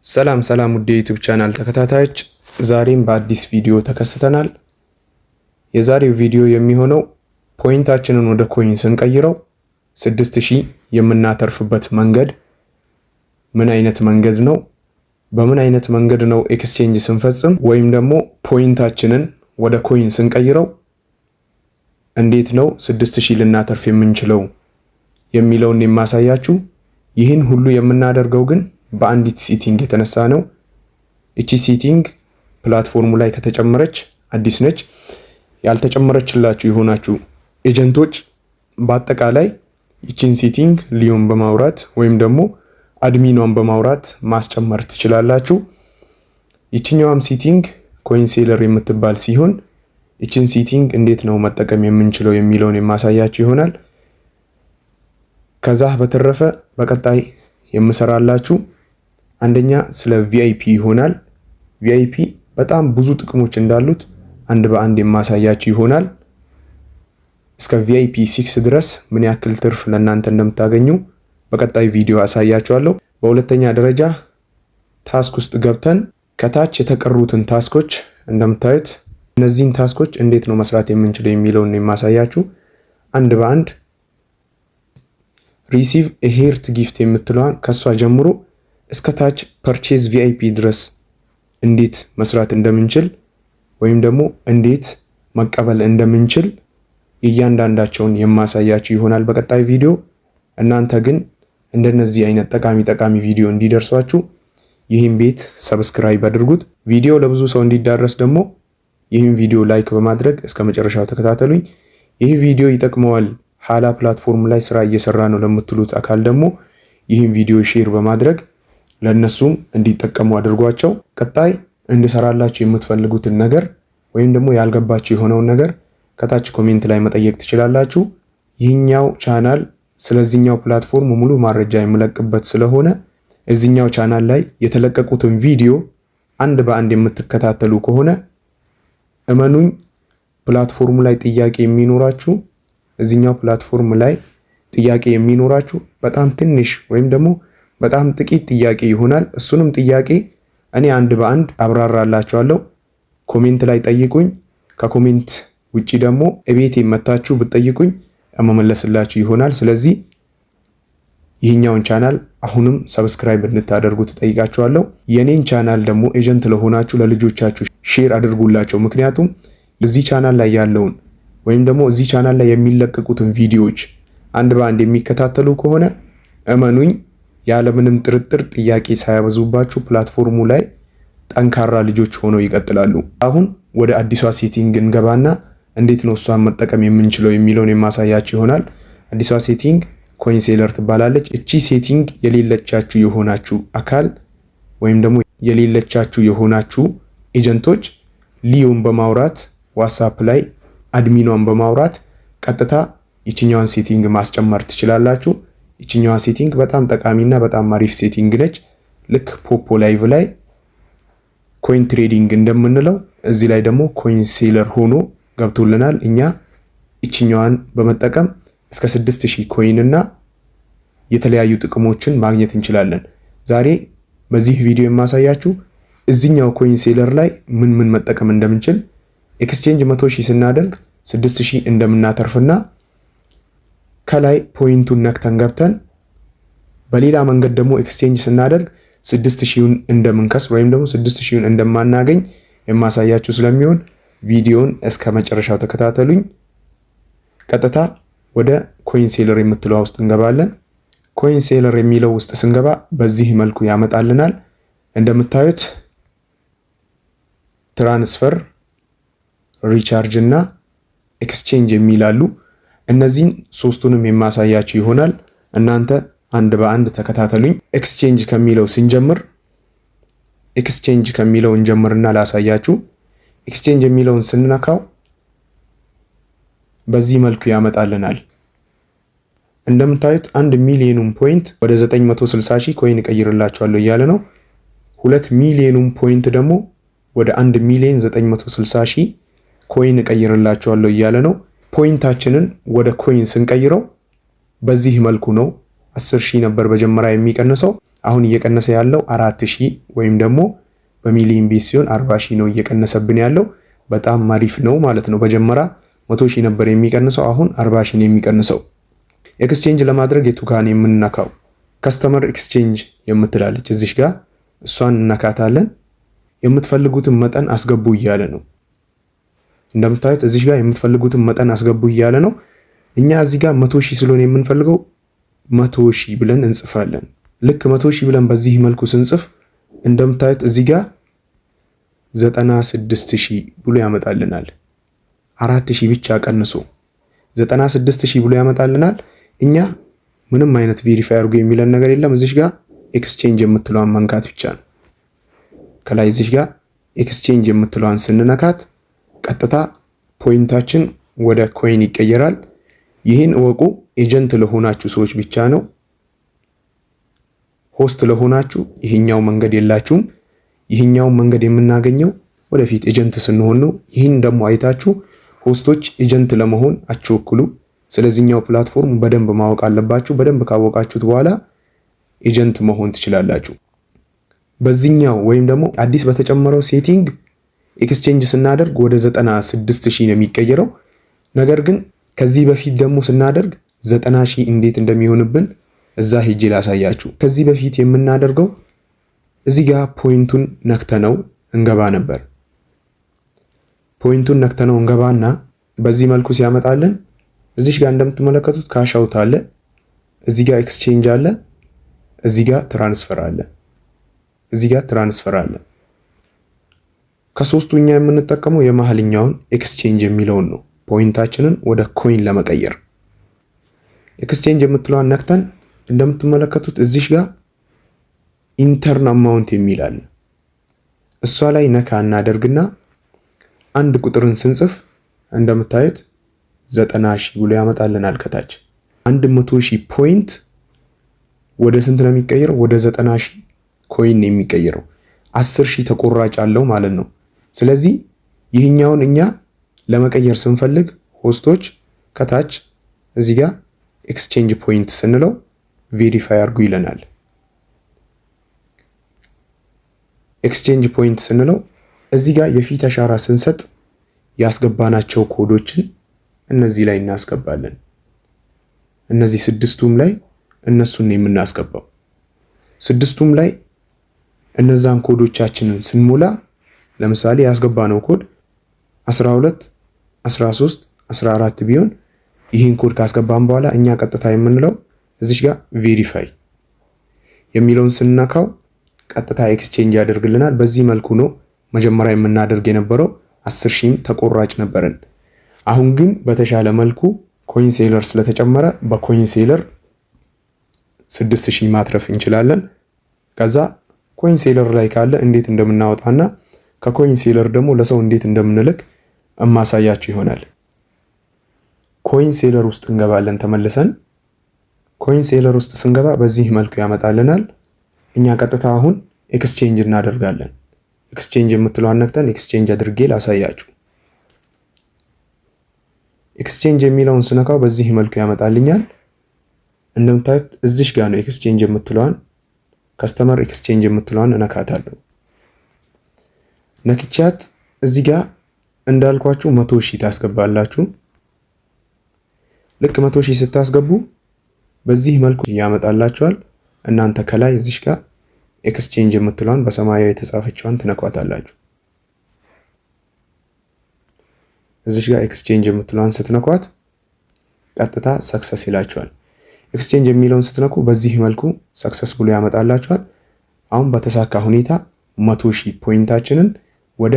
ሰላም ውድ የዩቲዩብ ቻናል ተከታታዮች፣ ዛሬም በአዲስ ቪዲዮ ተከስተናል። የዛሬው ቪዲዮ የሚሆነው ፖይንታችንን ወደ ኮይን ስንቀይረው 6000 የምናተርፍበት መንገድ ምን አይነት መንገድ ነው? በምን አይነት መንገድ ነው ኤክስቼንጅ ስንፈጽም ወይም ደግሞ ፖይንታችንን ወደ ኮይን ስንቀይረው እንዴት ነው 6000 ልናተርፍ የምንችለው የሚለውን የማሳያችሁ። ይህን ሁሉ የምናደርገው ግን በአንዲት ሴቲንግ የተነሳ ነው። እቺ ሴቲንግ ፕላትፎርሙ ላይ ከተጨመረች አዲስ ነች። ያልተጨመረችላችሁ የሆናችሁ ኤጀንቶች በአጠቃላይ እቺን ሴቲንግ ሊዮን በማውራት ወይም ደግሞ አድሚኗን በማውራት ማስጨመር ትችላላችሁ። ይችኛዋም ሴቲንግ ኮይን ሴለር የምትባል ሲሆን እቺን ሴቲንግ እንዴት ነው መጠቀም የምንችለው የሚለውን የማሳያችሁ ይሆናል። ከዛ በተረፈ በቀጣይ የምሰራላችሁ አንደኛ ስለ ቪአይፒ ይሆናል። ቪአይፒ በጣም ብዙ ጥቅሞች እንዳሉት አንድ በአንድ የማሳያችሁ ይሆናል። እስከ ቪአይፒ 6 ድረስ ምን ያክል ትርፍ ለእናንተ እንደምታገኙ በቀጣይ ቪዲዮ አሳያችኋለሁ። በሁለተኛ ደረጃ ታስክ ውስጥ ገብተን ከታች የተቀሩትን ታስኮች እንደምታዩት እነዚህን ታስኮች እንዴት ነው መስራት የምንችለው የሚለውን የማሳያችሁ አንድ በአንድ። ሪሲቭ ኤሄርት ጊፍት የምትለዋን ከሷ ጀምሮ እስከ ታች ፐርቼዝ ቪአይፒ ድረስ እንዴት መስራት እንደምንችል ወይም ደግሞ እንዴት መቀበል እንደምንችል እያንዳንዳቸውን የማሳያችሁ ይሆናል በቀጣይ ቪዲዮ። እናንተ ግን እንደነዚህ አይነት ጠቃሚ ቪዲዮ እንዲደርሷችሁ ይህን ቤት ሰብስክራይብ አድርጉት። ቪዲዮ ለብዙ ሰው እንዲዳረስ ደግሞ ይህን ቪዲዮ ላይክ በማድረግ እስከ መጨረሻው ተከታተሉኝ። ይህ ቪዲዮ ይጠቅመዋል፣ ሀላ ፕላትፎርም ላይ ስራ እየሰራ ነው ለምትሉት አካል ደግሞ ይህን ቪዲዮ ሼር በማድረግ ለነሱም እንዲጠቀሙ አድርጓቸው። ቀጣይ እንድሰራላችሁ የምትፈልጉትን ነገር ወይም ደግሞ ያልገባችሁ የሆነውን ነገር ከታች ኮሜንት ላይ መጠየቅ ትችላላችሁ። ይህኛው ቻናል ስለዚህኛው ፕላትፎርም ሙሉ መረጃ የምለቅበት ስለሆነ እዚህኛው ቻናል ላይ የተለቀቁትን ቪዲዮ አንድ በአንድ የምትከታተሉ ከሆነ እመኑኝ ፕላትፎርሙ ላይ ጥያቄ የሚኖራችሁ እዚህኛው ፕላትፎርም ላይ ጥያቄ የሚኖራችሁ በጣም ትንሽ ወይም ደግሞ በጣም ጥቂት ጥያቄ ይሆናል። እሱንም ጥያቄ እኔ አንድ በአንድ አብራራላችኋለሁ። ኮሜንት ላይ ጠይቁኝ። ከኮሜንት ውጪ ደግሞ እቤቴ መታችሁ ብትጠይቁኝ እመመለስላችሁ ይሆናል። ስለዚህ ይህኛውን ቻናል አሁንም ሰብስክራይብ እንድታደርጉ ተጠይቃችኋለሁ። የኔን ቻናል ደግሞ ኤጀንት ለሆናችሁ ለልጆቻችሁ ሼር አድርጉላቸው። ምክንያቱም እዚህ ቻናል ላይ ያለውን ወይም ደግሞ እዚህ ቻናል ላይ የሚለቀቁትን ቪዲዮዎች አንድ በአንድ የሚከታተሉ ከሆነ እመኑኝ ያለምንም ጥርጥር ጥያቄ ሳያበዙባችሁ ፕላትፎርሙ ላይ ጠንካራ ልጆች ሆነው ይቀጥላሉ። አሁን ወደ አዲሷ ሴቲንግ እንገባና እንዴት ነው እሷን መጠቀም የምንችለው የሚለውን የማሳያችሁ ይሆናል። አዲሷ ሴቲንግ ኮይን ሴለር ትባላለች። እቺ ሴቲንግ የሌለቻችሁ የሆናችሁ አካል ወይም ደግሞ የሌለቻችሁ የሆናችሁ ኤጀንቶች ሊዮን በማውራት ዋትስአፕ ላይ አድሚኗን በማውራት ቀጥታ ይችኛዋን ሴቲንግ ማስጨመር ትችላላችሁ። ይችኛዋ ሴቲንግ በጣም ጠቃሚና በጣም አሪፍ ሴቲንግ ነች። ልክ ፖፖ ላይቭ ላይ ኮይን ትሬዲንግ እንደምንለው እዚህ ላይ ደግሞ ኮይን ሴለር ሆኖ ገብቶልናል። እኛ ይችኛዋን በመጠቀም እስከ 6000 ኮይን እና የተለያዩ ጥቅሞችን ማግኘት እንችላለን። ዛሬ በዚህ ቪዲዮ የማሳያችሁ እዚህኛው ኮይን ሴለር ላይ ምን መጠቀም እንደምንችል፣ ኤክስቼንጅ 100,000 ስናደርግ 6000 እንደምናተርፍና ከላይ ፖይንቱን ነክተን ገብተን በሌላ መንገድ ደግሞ ኤክስቼንጅ ስናደርግ 6000ን እንደምንከስ ወይም ደግሞ 6000ን እንደማናገኝ የማሳያችሁ ስለሚሆን ቪዲዮን እስከ መጨረሻው ተከታተሉኝ። ቀጥታ ወደ ኮይን ሴለር የምትለው ውስጥ እንገባለን። ኮይን ሴለር የሚለው ውስጥ ስንገባ በዚህ መልኩ ያመጣልናል። እንደምታዩት ትራንስፈር፣ ሪቻርጅ እና ኤክስቼንጅ የሚላሉ እነዚህን ሶስቱንም የማሳያችሁ ይሆናል። እናንተ አንድ በአንድ ተከታተሉኝ። ኤክስቼንጅ ከሚለው ስንጀምር ኤክስቼንጅ ከሚለው እንጀምርና ላሳያችሁ። ኤክስቼንጅ የሚለውን ስንነካው በዚህ መልኩ ያመጣልናል። እንደምታዩት 1 ሚሊዮኑን ፖይንት ወደ 960,000 ኮይን እቀይርላችኋለሁ እያለ ነው። 2 ሚሊዮኑን ፖይንት ደግሞ ወደ 1,960,000 ኮይን እቀይርላችኋለሁ እያለ ነው። ፖይንታችንን ወደ ኮይን ስንቀይረው በዚህ መልኩ ነው። 10,000 ነበር መጀመሪያ የሚቀንሰው አሁን እየቀነሰ ያለው 4000 ወይም ደግሞ በሚሊዮን ቤት ሲሆን 40000 ነው እየቀነሰብን ያለው። በጣም አሪፍ ነው ማለት ነው። መጀመሪያ 100000 ነበር የሚቀንሰው፣ አሁን 40000 ነው የሚቀንሰው። ኤክስቼንጅ ለማድረግ የቱ ጋር ነው የምንነካው? ከስተመር ኤክስቼንጅ የምትላለች እዚህ ጋር እሷን እነካታለን። የምትፈልጉትን መጠን አስገቡ እያለ ነው። እንደምታዩት እዚህ ጋር የምትፈልጉትን መጠን አስገቡ እያለ ነው። እኛ እዚህ ጋር 100000 ስለሆነ የምንፈልገው 100000 ብለን እንጽፋለን። ልክ 100000 ብለን በዚህ መልኩ ስንጽፍ እንደምታዩት እዚህ ጋር 96000 ብሎ ያመጣልናል። 4000 ብቻ ቀንሶ 96000 ብሎ ያመጣልናል። እኛ ምንም አይነት ቬሪፋይ አድርጎ የሚለን ነገር የለም። እዚህ ጋር ኤክስቼንጅ የምትለዋን መንካት ብቻ ነው። ከላይ እዚህ ጋር ኤክስቼንጅ የምትለዋን ስንነካት ቀጥታ ፖይንታችን ወደ ኮይን ይቀየራል። ይህን እወቁ። ኤጀንት ለሆናችሁ ሰዎች ብቻ ነው። ሆስት ለሆናችሁ ይህኛው መንገድ የላችሁም። ይህኛው መንገድ የምናገኘው ወደፊት ኤጀንት ስንሆን ነው። ይህን ደግሞ አይታችሁ ሆስቶች ኤጀንት ለመሆን አትቸኩሉ። ስለዚህኛው ፕላትፎርም በደንብ ማወቅ አለባችሁ። በደንብ ካወቃችሁት በኋላ ኤጀንት መሆን ትችላላችሁ። በዚህኛው ወይም ደግሞ አዲስ በተጨመረው ሴቲንግ ኤክስቼንጅ ስናደርግ ወደ 96000 ነው የሚቀየረው። ነገር ግን ከዚህ በፊት ደግሞ ስናደርግ 90000 እንዴት እንደሚሆንብን እዛ ሄጄ ላሳያችሁ። ከዚህ በፊት የምናደርገው እዚህ ጋር ፖይንቱን ነክተነው እንገባ ነበር። ፖይንቱን ነክተነው እንገባና በዚህ መልኩ ሲያመጣልን እዚህ ጋር እንደምትመለከቱት ካሽ አውት አለ፣ እዚህ ጋር ኤክስቼንጅ አለ፣ እዚህ ጋር ትራንስፈር አለ፣ እዚህ ጋር ትራንስፈር አለ። ከሶስቱ እኛ የምንጠቀመው የመሀልኛውን ኤክስቼንጅ የሚለውን ነው፣ ፖይንታችንን ወደ ኮይን ለመቀየር። ኤክስቼንጅ የምትለዋን ነክተን እንደምትመለከቱት እዚህ ጋር ኢንተርን አማውንት የሚል አለ። እሷ ላይ ነካ እናደርግና አንድ ቁጥርን ስንጽፍ እንደምታዩት 90000 ብሎ ያመጣልናል ከታች። 100000 ፖይንት ወደ ስንት ነው የሚቀየረው? ወደ 90000 ኮይን ነው የሚቀየረው። 10000 ተቆራጭ አለው ማለት ነው። ስለዚህ ይህኛውን እኛ ለመቀየር ስንፈልግ ሆስቶች ከታች እዚህ ጋር ኤክስቼንጅ ፖይንት ስንለው ቬሪፋይ አድርጉ ይለናል። ኤክስቼንጅ ፖይንት ስንለው እዚህ ጋር የፊት አሻራ ስንሰጥ ያስገባናቸው ኮዶችን እነዚህ ላይ እናስገባለን። እነዚህ ስድስቱም ላይ እነሱን ነው የምናስገባው። ስድስቱም ላይ እነዛን ኮዶቻችንን ስንሞላ ለምሳሌ ያስገባነው ኮድ 12 13 14 ቢሆን ይህን ኮድ ካስገባን በኋላ እኛ ቀጥታ የምንለው እዚህ ጋር ቬሪፋይ የሚለውን ስንነካው ቀጥታ ኤክስቼንጅ ያደርግልናል። በዚህ መልኩ ነው መጀመሪያ የምናደርግ የነበረው። 10000 ተቆራጭ ነበረን። አሁን ግን በተሻለ መልኩ ኮይን ሴለር ስለተጨመረ በኮይን ሴለር 6000 ማትረፍ እንችላለን። ከዛ ኮይን ሴለር ላይ ካለ እንዴት እንደምናወጣና ከኮይን ሴለር ደግሞ ለሰው እንዴት እንደምንልክ እማሳያችሁ ይሆናል። ኮይን ሴለር ውስጥ እንገባለን ተመልሰን። ኮይን ሴለር ውስጥ ስንገባ በዚህ መልኩ ያመጣልናል። እኛ ቀጥታ አሁን ኤክስቼንጅ እናደርጋለን። ኤክስቼንጅ የምትለዋን ነክተን ኤክስቼንጅ አድርጌ ላሳያችሁ። ኤክስቼንጅ የሚለውን ስነካው በዚህ መልኩ ያመጣልኛል። እንደምታዩት እዚህ ጋር ነው ኤክስቼንጅ የምትለዋን ከስተመር ኤክስቼንጅ የምትለዋን እነካታለሁ። ነክቻት እዚህ ጋር እንዳልኳችሁ 100000 ታስገባላችሁ። ልክ 100000 ስታስገቡ በዚህ መልኩ ያመጣላችኋል። እናንተ ከላይ እዚህ ጋር ኤክስቼንጅ የምትለዋን በሰማያዊ የተጻፈችዋን ትነኳታላችሁ። እዚህ ጋር ኤክስቼንጅ የምትለዋን ስትነኳት ቀጥታ ሰክሰስ ይላችኋል። ኤክስቼንጅ የሚለውን ስትነኩ በዚህ መልኩ ሰክሰስ ብሎ ያመጣላችኋል። አሁን በተሳካ ሁኔታ 100000 ፖይንታችንን ወደ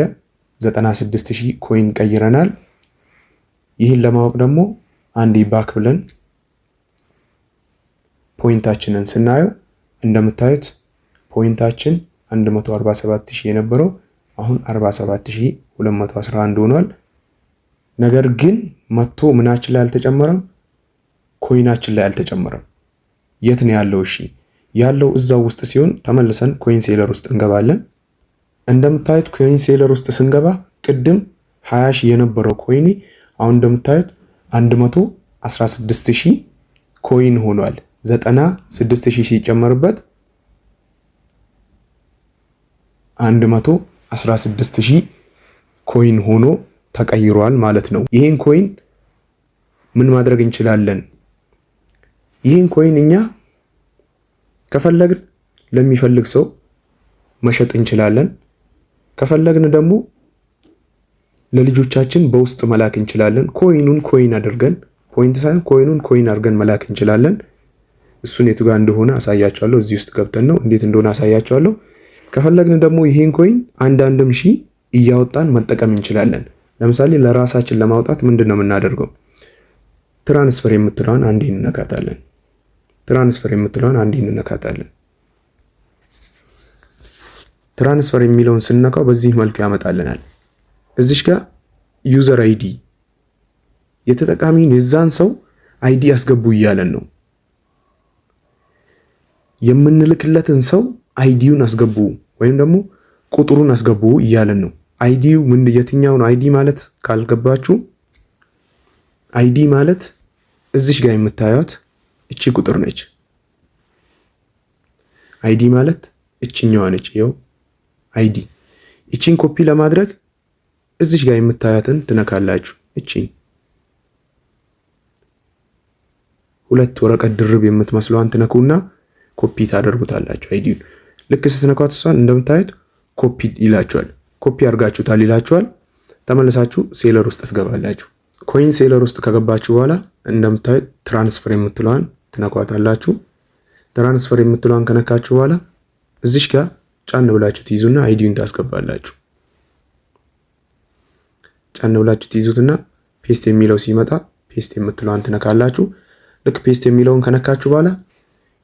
96000 ኮይን ቀይረናል። ይህን ለማወቅ ደግሞ አንዴ ባክ ብለን ፖይንታችንን ስናየው እንደምታዩት ፖይንታችን 147000 የነበረው አሁን 47211 ሆኗል። ነገር ግን መቶ ምናችን ላይ አልተጨመረም፣ ኮይናችን ላይ አልተጨመረም። የት ነው ያለው? እሺ ያለው እዛው ውስጥ ሲሆን ተመልሰን ኮይን ሴለር ውስጥ እንገባለን። እንደምታዩት ኮይን ሴለር ውስጥ ስንገባ ቅድም 20000 የነበረው ኮይን አሁን እንደምታዩት 116000 ኮይን ሆኗል። 96000 ሲጨመርበት 116000 ኮይን ሆኖ ተቀይሯል ማለት ነው። ይሄን ኮይን ምን ማድረግ እንችላለን? ይሄን ኮይን እኛ ከፈለግን ለሚፈልግ ሰው መሸጥ እንችላለን። ከፈለግን ደግሞ ለልጆቻችን በውስጥ መላክ እንችላለን። ኮይኑን ኮይን አድርገን ፖይንት ሳይሆን ኮይኑን ኮይን አድርገን መላክ እንችላለን። እሱን የቱ ጋር እንደሆነ አሳያችኋለሁ። እዚህ ውስጥ ገብተን ነው እንዴት እንደሆነ አሳያችኋለሁ። ከፈለግን ደግሞ ይሄን ኮይን አንዳንድም ሺህ እያወጣን መጠቀም እንችላለን። ለምሳሌ ለራሳችን ለማውጣት ምንድነው የምናደርገው? ትራንስፈር የምትለውን አንዴ እንነካታለን። ትራንስፈር የምትለውን አንዴ እንነካታለን። ትራንስፈር የሚለውን ስንነካው በዚህ መልኩ ያመጣልናል። እዚሽ ጋር ዩዘር አይዲ የተጠቃሚውን የዛን ሰው አይዲ ያስገቡ እያለን ነው። የምንልክለትን ሰው አይዲውን አስገቡ ወይም ደግሞ ቁጥሩን አስገቡ እያለን ነው። አይዲው የትኛው ነው? አይዲ ማለት ካልገባችሁ አይዲ ማለት እዚሽ ጋር የምታዩት እቺ ቁጥር ነች። አይዲ ማለት እቺኛዋ ነች። ይኸው አይዲ። እቺን ኮፒ ለማድረግ እዚሽ ጋር የምታዩትን ትነካላችሁ። እቺን ሁለት ወረቀት ድርብ የምትመስለዋን ትነኩና ኮፒ ታደርጉታላችሁ። አይዲውን ልክ ስትነኳት እሷን እንደምታዩት ኮፒ ይላችኋል። ኮፒ አድርጋችሁታል ይላችኋል። ተመልሳችሁ ሴለር ውስጥ ትገባላችሁ። ኮይን ሴለር ውስጥ ከገባችሁ በኋላ እንደምታዩት ትራንስፈር የምትለዋን ትነኳታላችሁ። ትራንስፈር የምትለዋን ከነካችሁ በኋላ እዚሽ ጋር ጫን ብላችሁ ትይዙና አይዲውን ታስገባላችሁ። ጫን ብላችሁ ትይዙትና ፔስት የሚለው ሲመጣ ፔስት የምትለዋን ትነካላችሁ። ልክ ፔስት የሚለውን ከነካችሁ በኋላ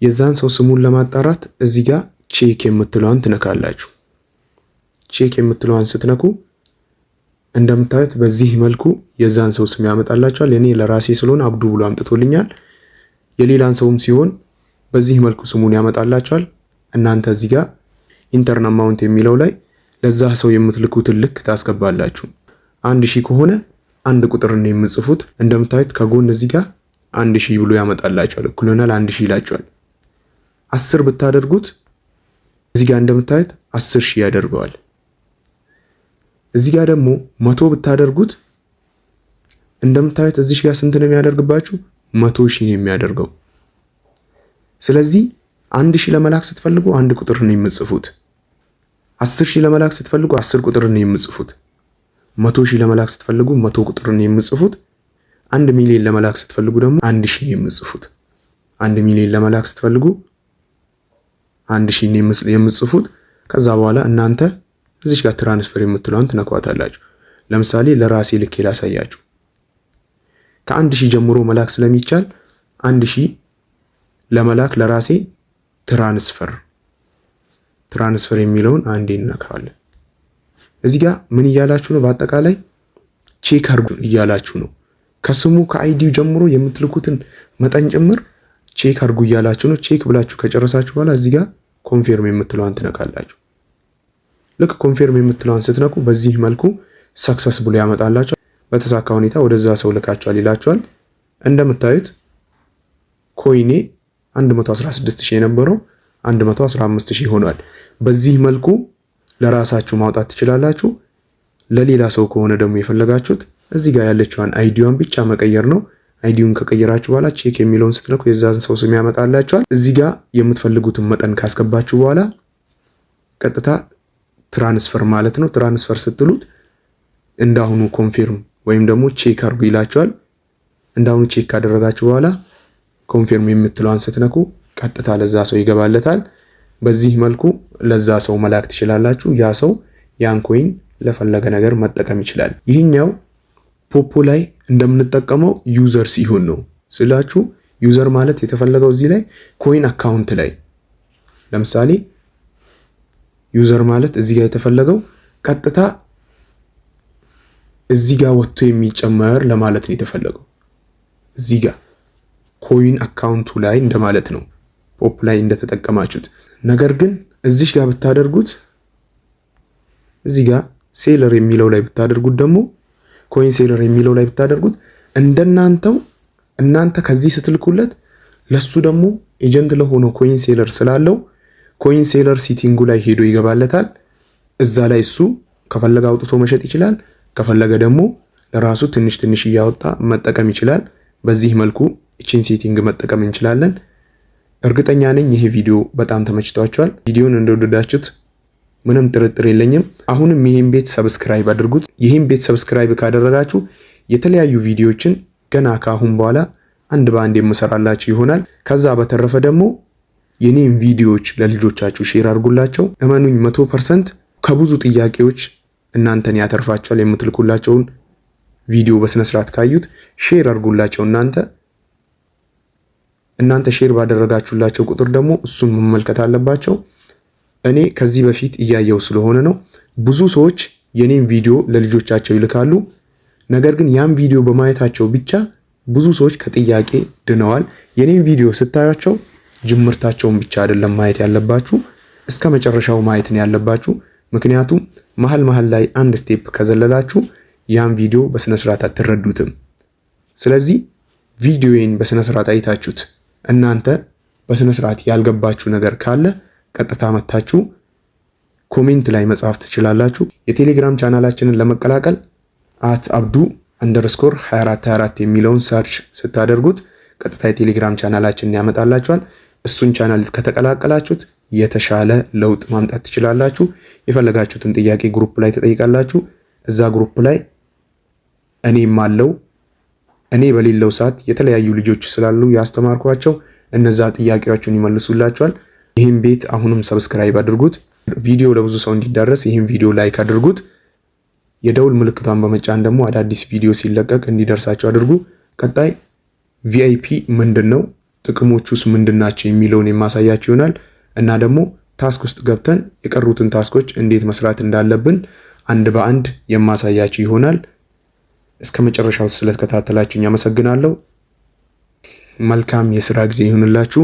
የዛን ሰው ስሙን ለማጣራት እዚህ ጋር ቼክ የምትለዋን ትነካላችሁ። ቼክ የምትለዋን ስትነኩ እንደምታዩት በዚህ መልኩ የዛን ሰው ስም ያመጣላችኋል። እኔ ለራሴ ስለሆነ አብዱ ብሎ አምጥቶልኛል። የሌላን ሰውም ሲሆን በዚህ መልኩ ስሙን ያመጣላችኋል። እናንተ እዚህ ጋር ኢንተርን አማውንት የሚለው ላይ ለዛ ሰው የምትልኩትን ልክ ታስገባላችሁ። 1000 ከሆነ አንድ ቁጥር ነው የምጽፉት። እንደምታዩት ከጎን እዚህ ጋር 1000 ብሎ ያመጣላችኋል። እኩል ይሆናል 1000 ይላችኋል። 10 ብታደርጉት እዚህ ጋር እንደምታዩት 10000 ያደርገዋል። እዚህ ጋር ደግሞ 100 ብታደርጉት እንደምታዩት እዚህ ጋር ስንት ነው የሚያደርግባችሁ? 100,000 ነው የሚያደርገው። ስለዚህ 1000 ለመላክ ስትፈልጉ አንድ ቁጥር ነው የምጽፉት። 10,000 ለመላክ ስትፈልጉ 10 ቁጥር ነው የምጽፉት። 100,000 ለመላክ ስትፈልጉ 100 ቁጥር ነው የምጽፉት። 1 ሚሊዮን ለመላክ ስትፈልጉ ደግሞ 1000 ነው የምጽፉት። 1 ሚሊዮን ለመላክ ስትፈልጉ 1000 ነው የምጽፉት። ከዛ በኋላ እናንተ እዚህ ጋር ትራንስፈር የምትለውን ትነኳታላችሁ። ለምሳሌ ለራሴ ልኬ ላሳያችሁ። ከ1000 ጀምሮ መላክ ስለሚቻል 1000 ለመላክ ለራሴ ትራንስፈር የሚለውን አንዴ እንነካዋለን። እዚህ ጋር ምን እያላችሁ ነው? በአጠቃላይ ቼክ አድርጉ እያላችሁ ነው። ከስሙ ከአይዲው ጀምሮ የምትልኩትን መጠን ጭምር ቼክ አድርጉ እያላችሁ ነው። ቼክ ብላችሁ ከጨረሳችሁ በኋላ እዚህ ጋር ኮንፊርም የምትለውን ትነካላችሁ። ልክ ኮንፊርም የምትለውን ስትነኩ በዚህ መልኩ ሰክሰስ ብሎ ያመጣላችሁ። በተሳካ ሁኔታ ወደዛ ሰው ልካችኋል ይላችኋል። እንደምታዩት ኮይኔ 116000 የነበረው 115000 ሆኗል። በዚህ መልኩ ለራሳችሁ ማውጣት ትችላላችሁ። ለሌላ ሰው ከሆነ ደግሞ የፈለጋችሁት እዚህ ጋር ያለችዋን አይዲዋን ብቻ መቀየር ነው። አይዲውን ከቀየራችሁ በኋላ ቼክ የሚለውን ስትነኩ የዛን ሰው ስም ያመጣላችኋል። እዚህ ጋር የምትፈልጉትን መጠን ካስገባችሁ በኋላ ቀጥታ ትራንስፈር ማለት ነው። ትራንስፈር ስትሉት እንዳሁኑ ኮንፊርም ወይም ደግሞ ቼክ አድርጉ ይላችኋል። እንዳሁኑ ቼክ ካደረጋችሁ በኋላ ኮንፊርም የምትለዋን ስትነኩ ቀጥታ ለዛ ሰው ይገባለታል። በዚህ መልኩ ለዛ ሰው መላክ ትችላላችሁ። ያ ሰው ያን ኮይን ለፈለገ ነገር መጠቀም ይችላል። ይህኛው ፖፖ ላይ እንደምንጠቀመው ዩዘር ሲሆን ነው ስላችሁ። ዩዘር ማለት የተፈለገው እዚህ ላይ ኮይን አካውንት ላይ ለምሳሌ ዩዘር ማለት እዚህ ጋር የተፈለገው ቀጥታ እዚህ ጋር ወጥቶ የሚጨመር ለማለት ነው የተፈለገው። እዚህ ጋር ኮይን አካውንቱ ላይ እንደማለት ነው ፖፕ ላይ እንደተጠቀማችሁት። ነገር ግን እዚህ ጋር ብታደርጉት እዚህ ጋር ሴለር የሚለው ላይ ብታደርጉት ደግሞ ኮይን ሴለር የሚለው ላይ ብታደርጉት እንደናንተው እናንተ ከዚህ ስትልኩለት ለሱ ደግሞ ኤጀንት ለሆነው ኮይን ሴለር ስላለው ኮይን ሴለር ሲቲንጉ ላይ ሄዶ ይገባለታል። እዛ ላይ እሱ ከፈለገ አውጥቶ መሸጥ ይችላል። ከፈለገ ደግሞ ለራሱ ትንሽ ትንሽ እያወጣ መጠቀም ይችላል። በዚህ መልኩ እቺን ሴቲንግ መጠቀም እንችላለን። እርግጠኛ ነኝ ይሄ ቪዲዮ በጣም ተመችቷችኋል። ቪዲዮን እንደወደዳችሁት ምንም ጥርጥር የለኝም። አሁንም ይሄን ቤት ሰብስክራይብ አድርጉት። ይሄን ቤት ሰብስክራይብ ካደረጋችሁ የተለያዩ ቪዲዮዎችን ገና ካሁን በኋላ አንድ በአንድ የምሰራላችሁ ይሆናል። ከዛ በተረፈ ደግሞ የኔን ቪዲዮዎች ለልጆቻችሁ ሼር አድርጉላቸው። እመኑኝ 100% ከብዙ ጥያቄዎች እናንተን ያተርፋቸዋል። የምትልኩላቸውን ቪዲዮ በስነ ስርዓት ካዩት ሼር አድርጉላቸው። እናንተ ሼር ባደረጋችሁላቸው ቁጥር ደግሞ እሱን መመልከት አለባቸው። እኔ ከዚህ በፊት እያየው ስለሆነ ነው። ብዙ ሰዎች የኔን ቪዲዮ ለልጆቻቸው ይልካሉ። ነገር ግን ያን ቪዲዮ በማየታቸው ብቻ ብዙ ሰዎች ከጥያቄ ድነዋል። የኔን ቪዲዮ ስታያቸው ጅምርታቸውን ብቻ አይደለም ማየት ያለባችሁ፣ እስከ መጨረሻው ማየት ነው ያለባችሁ። ምክንያቱም መሃል ላይ አንድ ስቴፕ ከዘለላችሁ ያን ቪዲዮ በስነ ስርዓት አትረዱትም። ስለዚህ ቪዲዮዬን በስነ ስርዓት አይታችሁት እናንተ በስነ ስርዓት ያልገባችሁ ነገር ካለ ቀጥታ መታችሁ ኮሜንት ላይ መጻፍ ትችላላችሁ። የቴሌግራም ቻናላችንን ለመቀላቀል @abdu_2424 የሚለውን ሰርች ስታደርጉት ቀጥታ የቴሌግራም ቻናላችንን ያመጣላችኋል። እሱን ቻናል ከተቀላቀላችሁት የተሻለ ለውጥ ማምጣት ትችላላችሁ። የፈለጋችሁትን ጥያቄ ግሩፕ ላይ ተጠይቃላችሁ። እዛ ግሩፕ ላይ እኔም አለው። እኔ በሌለው ሰዓት የተለያዩ ልጆች ስላሉ ያስተማርኳቸው እነዛ ጥያቄዎችን ይመልሱላችኋል። ይህን ቤት አሁንም ሰብስክራይብ አድርጉት። ቪዲዮ ለብዙ ሰው እንዲዳረስ ይህን ቪዲዮ ላይክ አድርጉት። የደውል ምልክቷን በመጫን ደግሞ አዳዲስ ቪዲዮ ሲለቀቅ እንዲደርሳችሁ አድርጉ። ቀጣይ ቪአይፒ ምንድነው፣ ጥቅሞቹስ ምንድናቸው የሚለውን የማሳያችሁ ይሆናል እና ደግሞ ታስክ ውስጥ ገብተን የቀሩትን ታስኮች እንዴት መስራት እንዳለብን አንድ በአንድ የማሳያችሁ ይሆናል። እስከ መጨረሻው ስለተከታተላችሁኝ አመሰግናለሁ። መልካም የስራ ጊዜ ይሁንላችሁ።